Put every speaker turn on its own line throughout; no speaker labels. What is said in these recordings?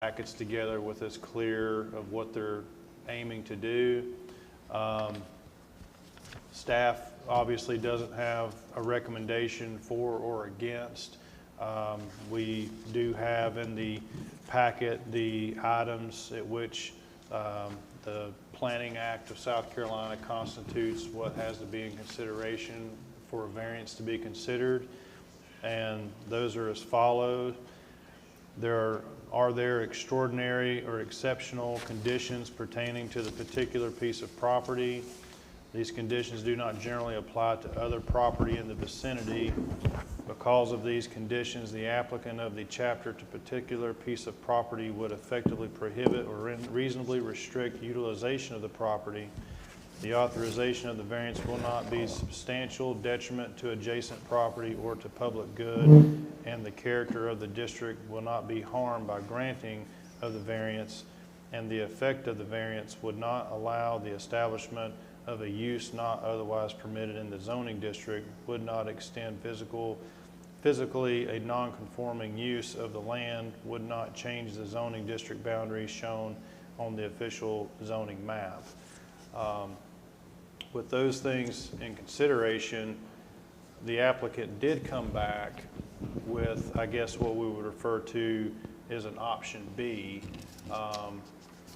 packets together with us clear of what they're aiming to do. Staff obviously doesn't have a recommendation for or against. We do have in the packet the items at which the Planning Act of South Carolina constitutes what has to be in consideration for a variance to be considered, and those are as follows. Are there extraordinary or exceptional conditions pertaining to the particular piece of property? These conditions do not generally apply to other property in the vicinity. Because of these conditions, the applicant of the chapter to particular piece of property would effectively prohibit or reasonably restrict utilization of the property. The authorization of the variance will not be substantial detriment to adjacent property or to public good, and the character of the district will not be harmed by granting of the variance, and the effect of the variance would not allow the establishment of a use not otherwise permitted in the zoning district, would not extend physically a non-conforming use of the land, would not change the zoning district boundaries shown on the official zoning map. With those things in consideration, the applicant did come back with, I guess, what we would refer to as an option B.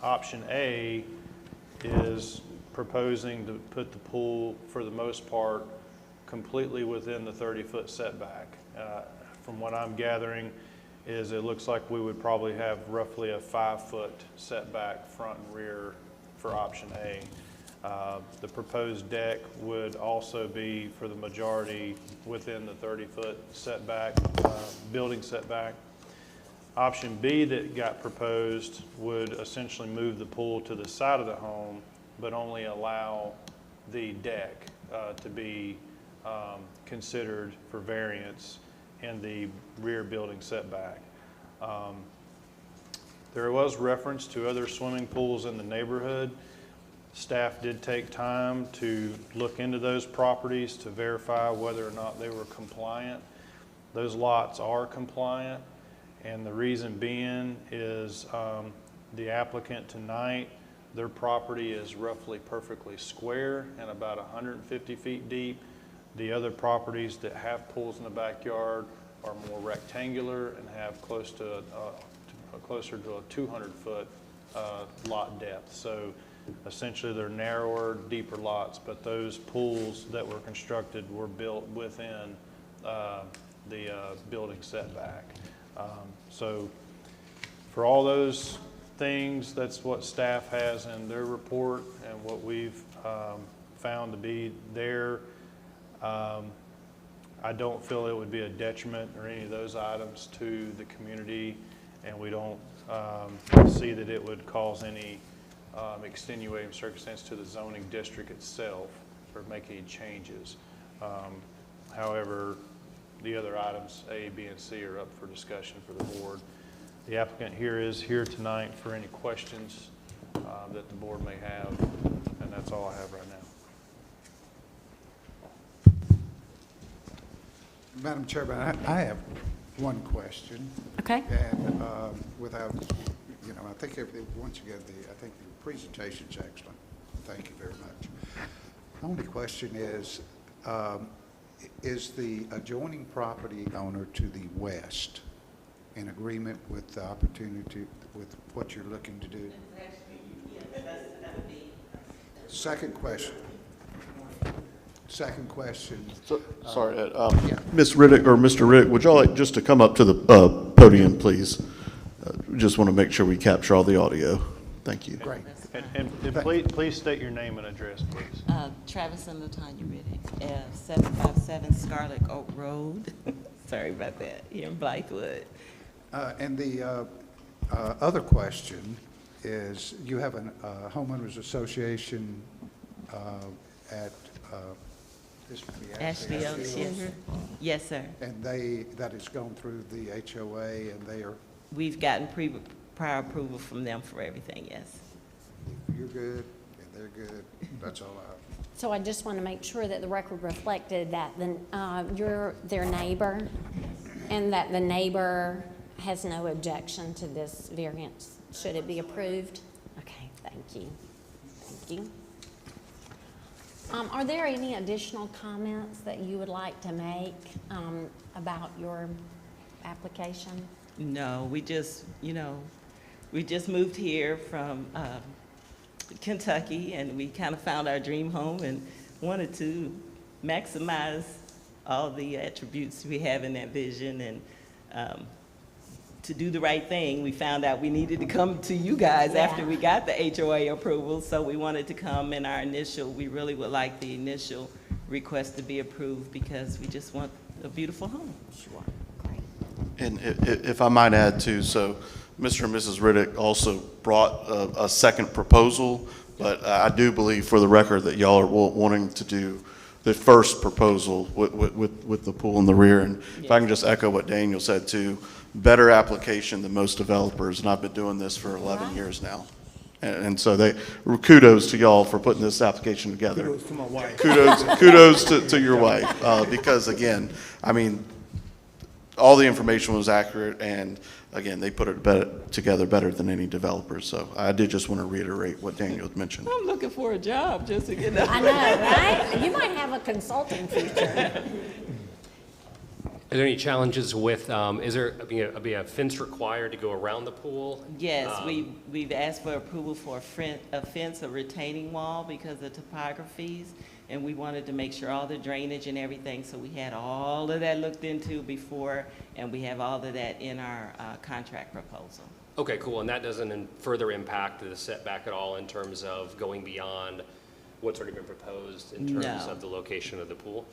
Option A is proposing to put the pool, for the most part, completely within the 30-foot setback. From what I'm gathering is it looks like we would probably have roughly a 5-foot setback front and rear for option A. The proposed deck would also be, for the majority, within the 30-foot setback, building setback. Option B that got proposed would essentially move the pool to the side of the home, but only allow the deck to be considered for variance in the rear building setback. There was reference to other swimming pools in the neighborhood. Staff did take time to look into those properties to verify whether or not they were compliant. Those lots are compliant, and the reason being is the applicant tonight, their property is roughly perfectly square and about 150 feet deep. The other properties that have pools in the backyard are more rectangular and have closer to a 200-foot lot depth. So essentially they're narrower, deeper lots, but those pools that were constructed were built within the building setback. So for all those things, that's what staff has in their report and what we've found to be there. I don't feel it would be a detriment or any of those items to the community, and we don't see that it would cause any extenuating circumstance to the zoning district itself or make any changes. However, the other items, A, B, and C, are up for discussion for the board. The applicant is here tonight for any questions that the board may have, and that's all I have right now.
Madam Chairman, I have one question.
Okay.
And without, I think once again, I think the presentation's excellent. Thank you very much. The only question is the adjoining property owner to the west in agreement with the opportunity, with what you're looking to do? Second question.
So, sorry, Ed.
Yeah.
Ms. Riddick or Mr. Riddick, would y'all like just to come up to the podium, please? Just want to make sure we capture all the audio. Thank you.
Great.
And please state your name and address, please.
Travis and Latanya Riddick, 757 Scarlet Oak Road. Sorry about that, here in Blythewood.
And the other question is, you have a homeowners association at this would be
Ashley Oaks, yes. Yes, sir.
and that has gone through the HOA, and they are,
We've gotten prior approval from them for everything, yes.
you're good and they're good. That's all I have.
So I just want to make sure that the record reflected that you're their neighbor, and that the neighbor has no objection to this variance. Should it be approved? Okay, thank you. Thank you. Are there any additional comments that you would like to make about your application?
No, we just moved here from Kentucky, and we kind of found our dream home and wanted to maximize all the attributes we have in that vision. And to do the right thing, we found out we needed to come to you guys after we got the HOA approval, so we wanted to come, and we really would like the initial request to be approved because we just want a beautiful home.
Sure, great.
And if I might add too, so Mr. and Mrs. Riddick also brought a second proposal, but I do believe for the record that y'all are wanting to do the first proposal with the pool in the rear. And if I can just echo what Daniel said too, better application than most developers, and I've been doing this for 11 years now. And so kudos to y'all for putting this application together.
Kudos to my wife.
Kudos to your wife, because again, I mean, all the information was accurate, and again, they put it together better than any developers. So I did just want to reiterate what Daniel had mentioned.
I'm looking for a job just to get
I know, right? You might have a consulting future.
Are there any challenges with, is there be a fence required to go around the pool?
Yes, we've asked for approval for a fence, a retaining wall because of topographies, and we wanted to make sure all the drainage and everything, so we had all of that looked into before, and we have all of that in our contract proposal.
Okay, cool, and that doesn't further impact the setback at all in terms of going beyond what's already been proposed in terms
No.
of the location of the pool?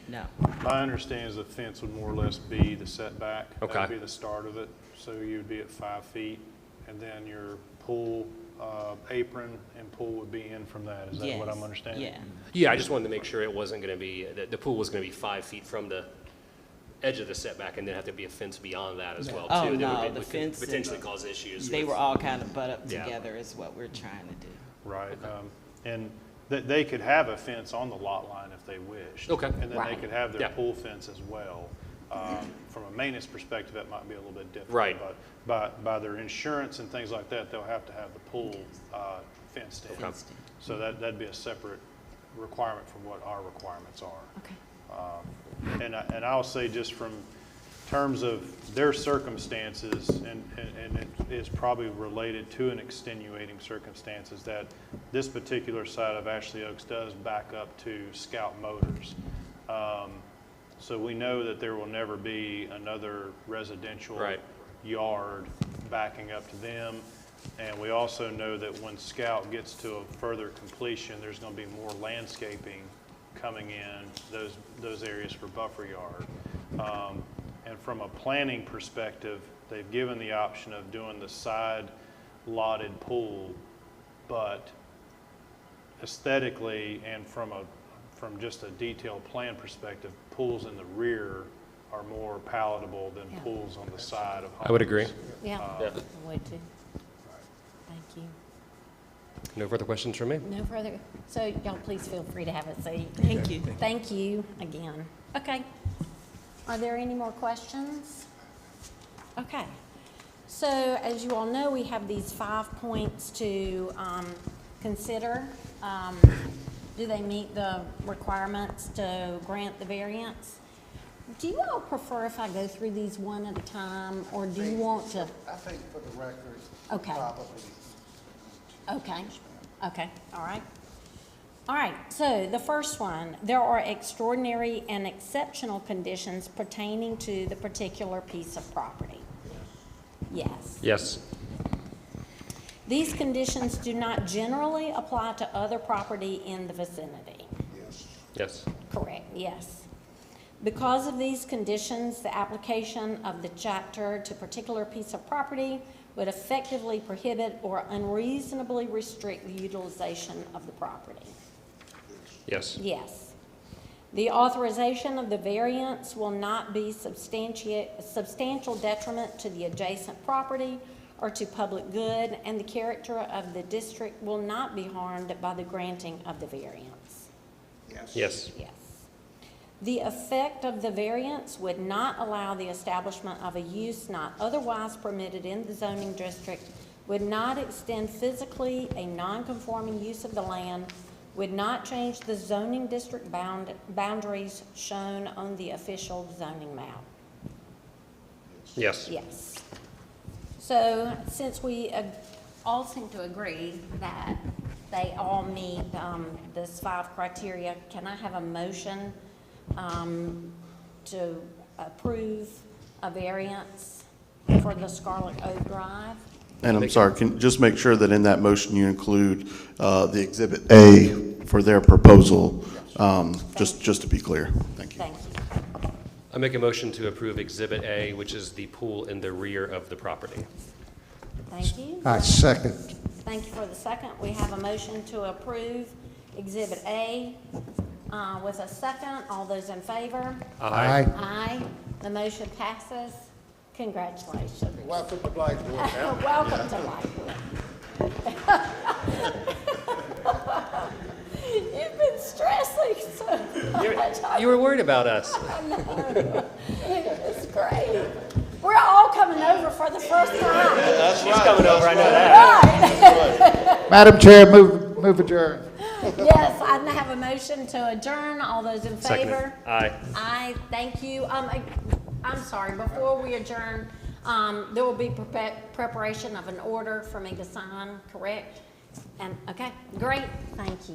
No.
My understanding is the fence would more or less be the setback.
Okay.
That would be the start of it. So you would be at 5 feet, and then your pool apron and pool would be in from that. Is that what I'm
Yes.
understanding?
Yeah.
Yeah, I just wanted to make sure it wasn't going to be, that the pool was going to be 5 feet from the edge of the setback and then have to be a fence beyond that as well, too.
Oh,
That
no,
would
the
could
fence and-
potentially cause issues.
They
with-
were all kind of butt up
Yeah.
together is what we're trying to do.
Right. And they could have a fence on the lot line if they wished.
Okay.
And then they
Right.
could have their
Yeah.
pool fence as well. From a maintenance perspective, that might be a little bit different.
Right.
But by their insurance and things like that, they'll have to have the pool fenced in.
Okay.
Fenced in.
So that'd be a separate requirement from what our requirements are.
Okay.
And I'll say just from terms of their circumstances, and it is probably related to an extenuating circumstances, that this particular side of Ashley Oaks does back up to Scout Motors. So we know that there will never be another residential
Right.
yard backing up to them. And we also know that when Scout gets to a further completion, there's going to be more landscaping coming in those areas for buffer yard. And from a planning perspective, they've given the option of doing the side lotted pool, but aesthetically and from just a detailed plan perspective, pools in the rear are more palatable than
Yeah.
pools on the side of homes.
I would agree.
Yeah,
Yeah.
I would too. Thank you.
No further questions from me?
No further, so y'all please feel free to have a seat.
Thank you.
Thank you again. Okay. Are there any more questions? Okay. So as you all know, we have these 5 points to consider. Do they meet the requirements to grant the variance? Do you all prefer if I go through these one at a time, or do you want to?
I think for the record,
Okay.
probably.
Okay, okay, all right. All right, so the first one, there are extraordinary and exceptional conditions pertaining to the particular piece of property. Yes.
Yes.
These conditions do not generally apply to other property in the vicinity.
Yes.
Yes.
Correct, yes. Because of these conditions, the application of the chapter to particular piece of property would effectively prohibit or unreasonably restrict the utilization of the property.
Yes.
Yes. The authorization of the variance will not be substantial detriment to the adjacent property or to public good, and the character of the district will not be harmed by the granting of the variance.
Yes.
Yes.
Yes. The effect of the variance would not allow the establishment of a use not otherwise permitted in the zoning district, would not extend physically a non-conforming use of the land, would not change the zoning district boundaries shown on the official zoning map.
Yes.
Yes. So since we all seem to agree that they all meet this 5 criteria, can I have a motion to approve a variance for the Scarlet Oak Drive?
And I'm sorry, can just make sure that in that motion you include the Exhibit A for their proposal, just to be clear. Thank you.
Thank you.
I make a motion to approve Exhibit A, which is the pool in the rear of the property.
Thank you.
I second.
Thank you for the second. We have a motion to approve Exhibit A with a second. All those in favor?
Aye.
Aye. The motion passes. Congratulations.
Welcome to Blythewood.
Welcome to Blythewood. You've been stressing so much.
You were worried about us.
It's great. We're all coming over for the first time.
She's coming over, I know that.
Right.
Madam Chair, move adjourn.
Yes, I have a motion to adjourn. All those in
Second.
favor?
Aye.
Aye, thank you. I'm sorry, before we adjourn, there will be preparation of an order for me to sign, correct? And, okay, great, thank you.